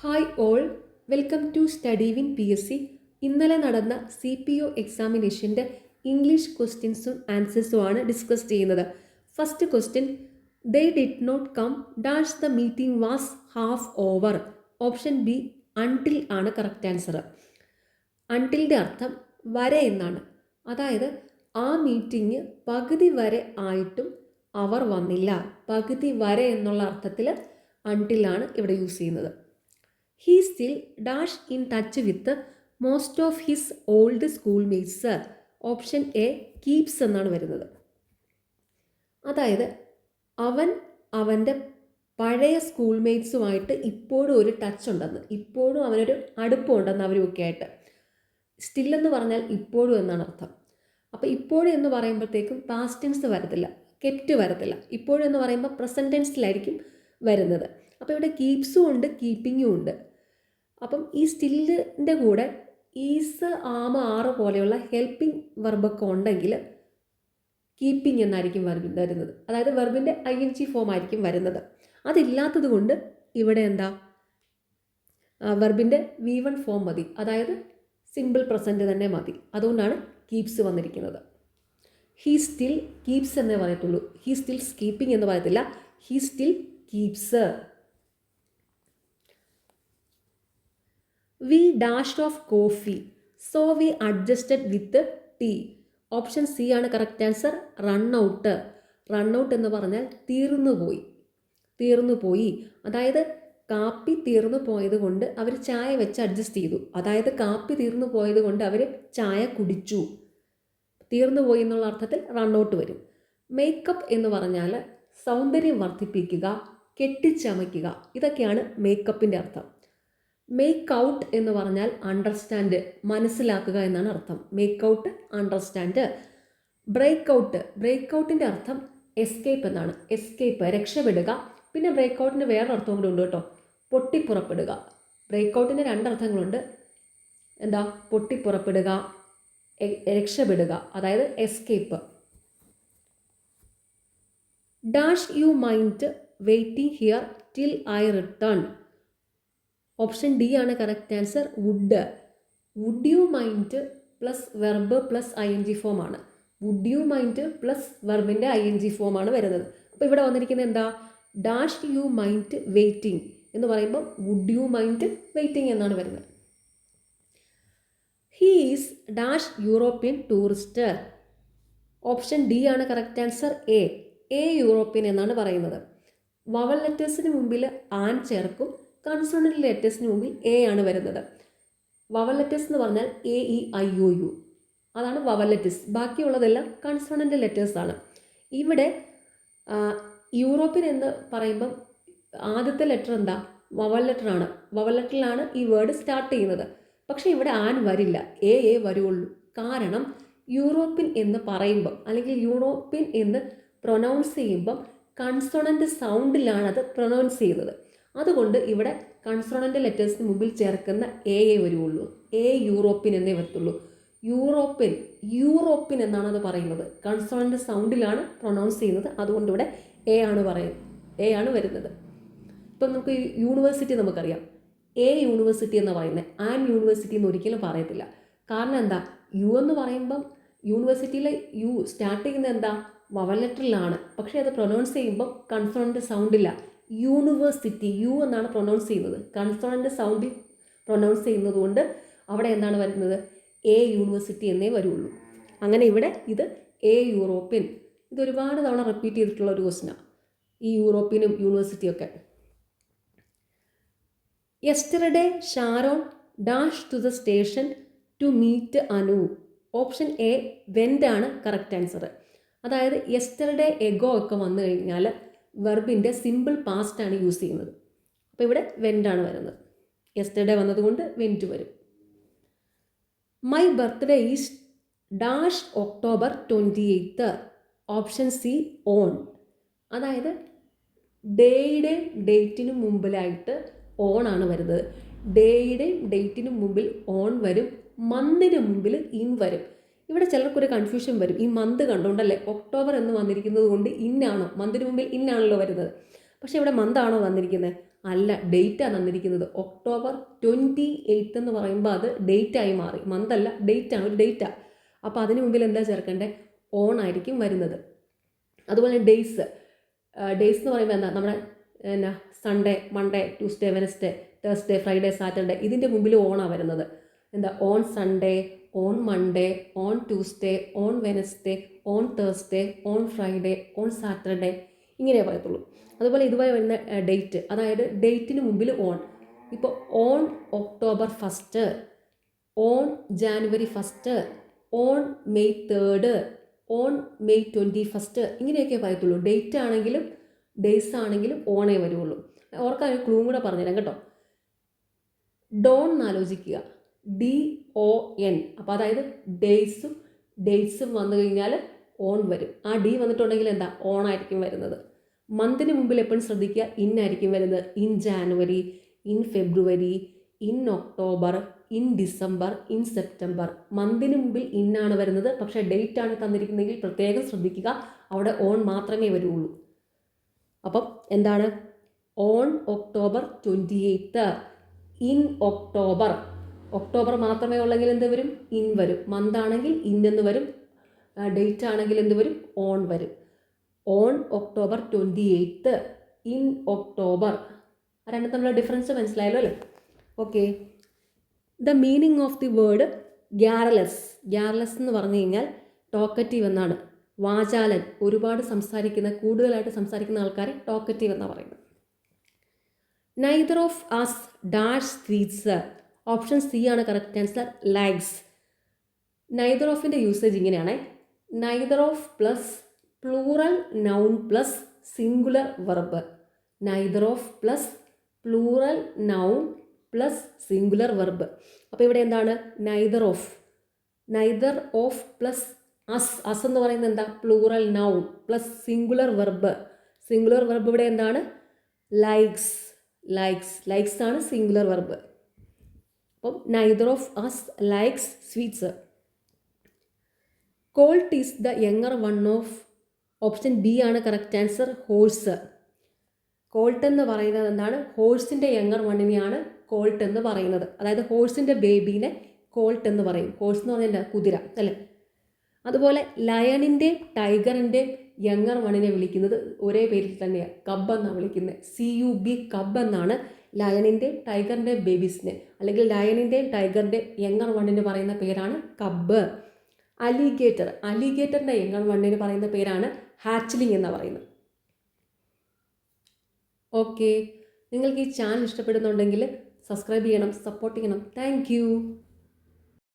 Hi all, welcome to study win P S C. ഇന്നലെ നടന്ന C P O എക്സാമിനേഷൻ്റെ English ക്വസ്റ്റ്യൻസും ആൻസേഴ്സും ആണ് ഡിസ്കസ് ചെയ്യുന്നത്. First question, they did not come dash the meeting was half over. Option B until ആണ് correct answer. അൺടിലിൻ്റെ അർത്ഥം വരെ എന്നാണ്. അതായത് ആ മീറ്റിംഗ് പകുതി വരെ ആയിട്ടും അവർ വന്നില്ല. പകുതി വരെ എന്നുള്ള അർത്ഥത്തിൽ അൺടിലാണ് ഇവിടെ യൂസ് ചെയ്യുന്നത്. He still dash in touch with most of his old schoolmates. Option A keeps എന്നാണ് വരുന്നത്. അതായത് അവൻ അവൻ്റെ പഴയ സ്കൂൾമേറ്റ്സുമായിട്ട് ഇപ്പോഴും ഒരു ടച്ച് ഉണ്ടെന്ന്, ഇപ്പോഴും അവനൊരു അടുപ്പമുണ്ടെന്ന് അവരുമൊക്കെ ആയിട്ട്. സ്റ്റിൽ എന്ന് പറഞ്ഞാൽ ഇപ്പോഴും എന്നാണ് അർത്ഥം. അപ്പോൾ ഇപ്പോഴും എന്ന് പറയുമ്പോഴത്തേക്കും പാസ്റ്റ് ടെൻസ് വരത്തില്ല, കെപ്റ്റ് വരത്തില്ല. ഇപ്പോഴും എന്ന് പറയുമ്പോൾ പ്രസൻറ്റ് ടെൻസിലായിരിക്കും വരുന്നത്. അപ്പോൾ ഇവിടെ കീപ്സും ഉണ്ട്, കീപ്പിങ്ങും ഉണ്ട്. അപ്പം ഈ സ്റ്റില്ലിൻ്റെ കൂടെ ഈസ്, ആമ, ആറ് പോലെയുള്ള ഹെൽപ്പിംഗ് വെർബൊക്കെ ഉണ്ടെങ്കിൽ കീപ്പിംഗ് എന്നായിരിക്കും വരുന്നത്. അതായത് വെർബിൻ്റെ ING ഫോം ആയിരിക്കും വരുന്നത്. അതില്ലാത്തത് കൊണ്ട് ഇവിടെ എന്താ, വെർബിൻ്റെ V1 ഫോം മതി, അതായത് സിമ്പിൾ പ്രസൻറ്റ് തന്നെ മതി. അതുകൊണ്ടാണ് കീപ്സ് വന്നിരിക്കുന്നത്. ഹീ സ്റ്റിൽ കീപ്സ് എന്നേ പറയത്തുള്ളൂ. ഹീ സ്റ്റിൽ കീപ്പിംഗ് എന്ന് പറയത്തില്ല. He still keeps. We dashed off coffee, so we adjusted with tea. Option C ആണ് correct answer. Run out. Run out എന്ന് പറഞ്ഞാൽ തീർന്നു പോയി. അതായത് കാപ്പി തീർന്നു പോയത് കൊണ്ട് അവർ ചായ വെച്ച് അഡ്ജസ്റ്റ് ചെയ്തു. അതായത് കാപ്പി തീർന്നു പോയത് കൊണ്ട് അവർ ചായ കുടിച്ചു. തീർന്നു പോയി എന്നുള്ള അർത്ഥത്തിൽ റൺ ഔട്ട് വരും. മേക്കപ്പ് എന്ന് പറഞ്ഞാൽ സൗന്ദര്യം വർദ്ധിപ്പിക്കുക, കെട്ടിച്ചമയ്ക്കുക, ഇതൊക്കെയാണ് മേക്കപ്പിൻ്റെ അർത്ഥം. മേക്ക് ഔട്ട് എന്ന് പറഞ്ഞാൽ അണ്ടർസ്റ്റാൻഡ്, മനസ്സിലാക്കുക എന്നാണ് അർത്ഥം. Make out, understand. ബ്രേക്ക് ഔട്ടിൻ്റെ അർത്ഥം എസ്കേപ്പ് എന്നാണ്. എസ്കേപ്പ്, രക്ഷപ്പെടുക. പിന്നെ ബ്രേക്ക് ഔട്ടിന് വേറെ അർത്ഥം കൂടെ ഉണ്ട് കേട്ടോ, പൊട്ടിപ്പുറപ്പെടുക. ബ്രേക്ക് ഔട്ടിന് രണ്ടർത്ഥങ്ങളുണ്ട്. എന്താ, പൊട്ടിപ്പുറപ്പെടുക, രക്ഷപ്പെടുക, അതായത് escape. Dash you mind waiting here till I return. Option D ആണ് correct answer. Would you mind plus verb plus ING form ആണ്. വുഡ് യു മൈൻഡ് പ്ലസ് വെർബിൻ്റെ ING ഫോം ആണ് വരുന്നത്. അപ്പോൾ ഇവിടെ വന്നിരിക്കുന്നത് എന്താ, ഡാഷ് യു മൈൻഡ് വെയിറ്റിംഗ് എന്ന് പറയുമ്പോൾ വുഡ് യു മൈൻഡ് വെയിറ്റിംഗ് എന്നാണ് വരുന്നത്. He is dash European tourist. Option D ആണ് കറക്റ്റ് ആൻസർ. എ യൂറോപ്യൻ എന്നാണ് പറയുന്നത്. വവൽ ലെറ്റേഴ്സിന് മുമ്പിൽ ആൻ ചേർക്കും, കൺസോണൻ്റ് ലെറ്റേഴ്സിന് മുമ്പിൽ എ ആണ് വരുന്നത്. വവൽ ലെറ്റേഴ്സ് എന്ന് പറഞ്ഞാൽ AEIOU, അതാണ് വവൽ ലെറ്റേഴ്സ്. ബാക്കിയുള്ളതെല്ലാം കൺസോണൻ്റ് ലെറ്റേഴ്സാണ്. ഇവിടെ യൂറോപ്യൻ എന്ന് പറയുമ്പം ആദ്യത്തെ ലെറ്റർ എന്താ, വവൽ ലെറ്ററാണ്. വവൽ ലെറ്ററിലാണ് ഈ വേർഡ് സ്റ്റാർട്ട് ചെയ്യുന്നത്. പക്ഷേ ഇവിടെ ആൻ വരില്ല, എ വരുള്ളൂ. കാരണം യൂറോപ്യൻ എന്ന് പറയുമ്പം, അല്ലെങ്കിൽ യൂറോപ്യൻ എന്ന് പ്രൊനൗൺസ് ചെയ്യുമ്പം കൺസോണൻ്റ് സൗണ്ടിലാണ് അത് പ്രൊനൗൺസ് ചെയ്യുന്നത്. അതുകൊണ്ട് ഇവിടെ കൺസോണൻ്റ് ലെറ്റേഴ്സിന് മുമ്പിൽ ചേർക്കുന്ന എ വരുള്ളൂ. യൂറോപ്യൻ എന്നേ വരത്തുള്ളൂ. യൂറോപ്യൻ എന്നാണ് അത് പറയുന്നത്. കൺസോണൻ്റ് സൗണ്ടിലാണ് പ്രൊനൗൺസ് ചെയ്യുന്നത്. അതുകൊണ്ട് ഇവിടെ എ ആണ് വരുന്നത്. ഇപ്പം നമുക്ക് യൂണിവേഴ്സിറ്റി നമുക്കറിയാം, യൂണിവേഴ്സിറ്റി എന്ന് പറയുന്നത്. ആൻ യൂണിവേഴ്സിറ്റി എന്ന് ഒരിക്കലും പറയത്തില്ല. കാരണം എന്താ, യു എന്ന് പറയുമ്പം യൂണിവേഴ്സിറ്റിയിലെ യു സ്റ്റാർട്ട് ചെയ്യുന്നത് എന്താ, വവൽ ലെറ്ററിലാണ്. പക്ഷേ അത് പ്രൊനൗൺസ് ചെയ്യുമ്പം കൺസോണൻ്റ് സൗണ്ടില്ല. യൂണിവേഴ്സിറ്റി, യു എന്നാണ് പ്രൊനൗൺസ് ചെയ്യുന്നത്. കൺസോണൻ്റ് സൗണ്ടിൽ പ്രൊനൗൺസ് ചെയ്യുന്നത് കൊണ്ട് അവിടെ എന്താണ് വരുന്നത്, യൂണിവേഴ്സിറ്റി എന്നേ വരുള്ളൂ. അങ്ങനെ ഇവിടെ ഇത് യൂറോപ്യൻ. ഇത് ഒരുപാട് തവണ റിപ്പീറ്റ് ചെയ്തിട്ടുള്ള ഒരു ക്വസ്റ്റ്യനാണ്, ഈ യൂറോപ്യനും യൂണിവേഴ്സിറ്റിയൊക്കെ. Yesterday Sharon dash to the station to meet Anu. Option A went ആണ് കറക്റ്റ് ആൻസർ. അതായത് യെസ്റ്റർഡേ, എഗോ ഒക്കെ വന്നു കഴിഞ്ഞാൽ വെർബിൻ്റെ സിമ്പിൾ പാസ്റ്റ് ആണ് യൂസ് ചെയ്യുന്നത്. അപ്പോൾ ഇവിടെ വെൻ്റ് ആണ് വരുന്നത്. യെസ്റ്റർഡേ വന്നതുകൊണ്ട് വെൻ്റ് വരും. My birthday is dash October 28. Option C on. അതായത് ഡേയുടെയും ഡേറ്റിനും മുമ്പിലായിട്ട് ഓൺ ആണ് വരുന്നത്. ഡേയുടെയും ഡേറ്റിനും മുമ്പിൽ ഓൺ വരും, മന്തിന് മുമ്പിൽ ഇൻ വരും. ഇവിടെ ചിലർക്കൊരു കൺഫ്യൂഷൻ വരും, ഈ മന്ത് കണ്ടുകൊണ്ടല്ലേ ഒക്ടോബർ എന്ന് വന്നിരിക്കുന്നത് കൊണ്ട് ഇന്നാണോ, മന്തിന് മുമ്പിൽ ഇന്നാണല്ലോ വരുന്നത്. പക്ഷേ ഇവിടെ മന്താണോ വന്നിരിക്കുന്നത്, അല്ല, ഡേറ്റാണ് തന്നിരിക്കുന്നത്. ഒക്ടോബർ 28 എന്ന് പറയുമ്പോൾ അത് ഡേറ്റായി മാറി, മന്തല്ല, ഡേറ്റാണ്, ഒരു ഡേറ്റാ. അപ്പോൾ അതിന് മുമ്പിൽ എന്താ ചേർക്കേണ്ടത്? ഓൺ ആയിരിക്കും വരുന്നത്. അതുപോലെ ഡേയ്സ് എന്ന് പറയുമ്പോൾ എന്താ, നമ്മുടെ എന്നാ Sunday, Monday, Tuesday, Wednesday, Thursday, Friday, Saturday, ഇതിൻ്റെ മുമ്പിൽ ഓണാണ് വരുന്നത്. എന്താ, on Sunday, on Monday, on Tuesday, on Wednesday, on Thursday, on Friday, on Saturday, ഇങ്ങനെ പറയത്തുള്ളൂ. അതുപോലെ ഇതുപോലെ വരുന്ന ഡേറ്റ്, അതായത് ഡേറ്റിന് മുമ്പിൽ ഓൺ. ഇപ്പോൾ on October 1, on January 1, on May 3, on May 21, ഇങ്ങനെയൊക്കെ പറയത്തുള്ളൂ. ഡേറ്റ് ആണെങ്കിലും ഡേയ്സ് ആണെങ്കിലും ഓണേ വരുള്ളൂ. ഓർക്കാൻ ഒരു ക്ലൂ കൂടെ പറഞ്ഞുതരാം കേട്ടോ. ഡോൺ എന്നാലോചിക്കുക, DON. അപ്പോൾ അതായത് ഡേയ്സും വന്നു കഴിഞ്ഞാൽ ഓൺ വരും. ആ ഡി വന്നിട്ടുണ്ടെങ്കിൽ എന്താ, ഓൺ ആയിരിക്കും വരുന്നത്. മന്തിന് മുമ്പിൽ എപ്പോഴും ശ്രദ്ധിക്കുക, ഇൻ ആയിരിക്കും വരുന്നത്. In January, in February, in October, in December, in September. മന്തിന് മുമ്പിൽ ഇന്നാണ് വരുന്നത്. പക്ഷേ ഡേറ്റ് ആണ് തന്നിരിക്കുന്നതെങ്കിൽ പ്രത്യേകം ശ്രദ്ധിക്കുക, അവിടെ ഓൺ മാത്രമേ വരുള്ളൂ. അപ്പം എന്താണ്, ഓൺ ഒക്ടോബർ 28, ഇൻ ഒക്ടോബർ മാത്രമേ ഉള്ളെങ്കിൽ എന്ത് വരും, ഇൻ വരും. മന്ത് ആണെങ്കിൽ ഇൻ എന്ന് വരും, ഡേറ്റ് ആണെങ്കിൽ എന്ത് വരും, ഓൺ വരും. On October 28, in October. രണ്ടും തമ്മിലുള്ള ഡിഫറൻസ് മനസ്സിലായല്ലോ അല്ലേ? Okay. The meaning of the word garrulous എന്ന് പറഞ്ഞു കഴിഞ്ഞാൽ ടോക്കറ്റീവ് എന്നാണ്. വാചാലൻ, ഒരുപാട് കൂടുതലായിട്ട് സംസാരിക്കുന്ന ആൾക്കാരെ ടോക്കറ്റീവ് എന്നാണ് പറയുന്നത്. Neither of us dash sweets. Option C ആണ് കറക്റ്റ് ആൻസർ, ലൈക്സ്. നൈദർ ഓഫിൻ്റെ യൂസേജ് ഇങ്ങനെയാണ്. Neither of plus plural noun plus singular verb. Neither of plus plural noun plus singular verb. അപ്പോൾ ഇവിടെ എന്താണ്, നൈദർ ഓഫ് പ്ലസ് അസ് എന്ന് പറയുന്നത് എന്താ, plural noun plus singular verb. ഇവിടെ എന്താണ്, ലൈക്സ് ആണ് സിംഗുലർ വെർബ്. അപ്പം neither of us likes sweets. Colt is the younger one of. Option B ആണ് കറക്റ്റ് ആൻസർ, ഹോഴ്സ്. കോൾട്ട് എന്ന് പറയുന്നത് എന്താണ്, ഹോഴ്സിൻ്റെ യങ്ങർ വണ്ണിനെയാണ് കോൾട്ട് എന്ന് പറയുന്നത്. അതായത് ഹോഴ്സിൻ്റെ ബേബീനെ കോൾട്ട് എന്ന് പറയും. ഹോഴ്സ് എന്ന് പറഞ്ഞാൽ കുതിര അല്ലേ. അതുപോലെ ലയണിൻ്റെ ടൈഗറിൻ്റെ യങ്ങർ വണ്ണിനെ വിളിക്കുന്നത് ഒരേ പേരിൽ തന്നെയാണ്, കബ് എന്നാണ് വിളിക്കുന്നത്. CUB, കബ് എന്നാണ് ലയണിൻ്റെ ടൈഗറിൻ്റെ ബേബീസിനെ, അല്ലെങ്കിൽ ലയണിൻ്റെ ടൈഗറിൻ്റെ യങ്ങർ വണ്ണിന് പറയുന്ന പേരാണ് കബ്. അലിഗേറ്ററിൻ്റെ യങ്ങർ വണ്ണിന് പറയുന്ന പേരാണ് ഹാച്ച്ലിംഗ് എന്ന് പറയുന്നത്. ഓക്കെ, നിങ്ങൾക്ക് ഈ ചാനൽ ഇഷ്ടപ്പെടുന്നുണ്ടെങ്കിൽ സബ്സ്ക്രൈബ് ചെയ്യണം, സപ്പോർട്ട് ചെയ്യണം. താങ്ക്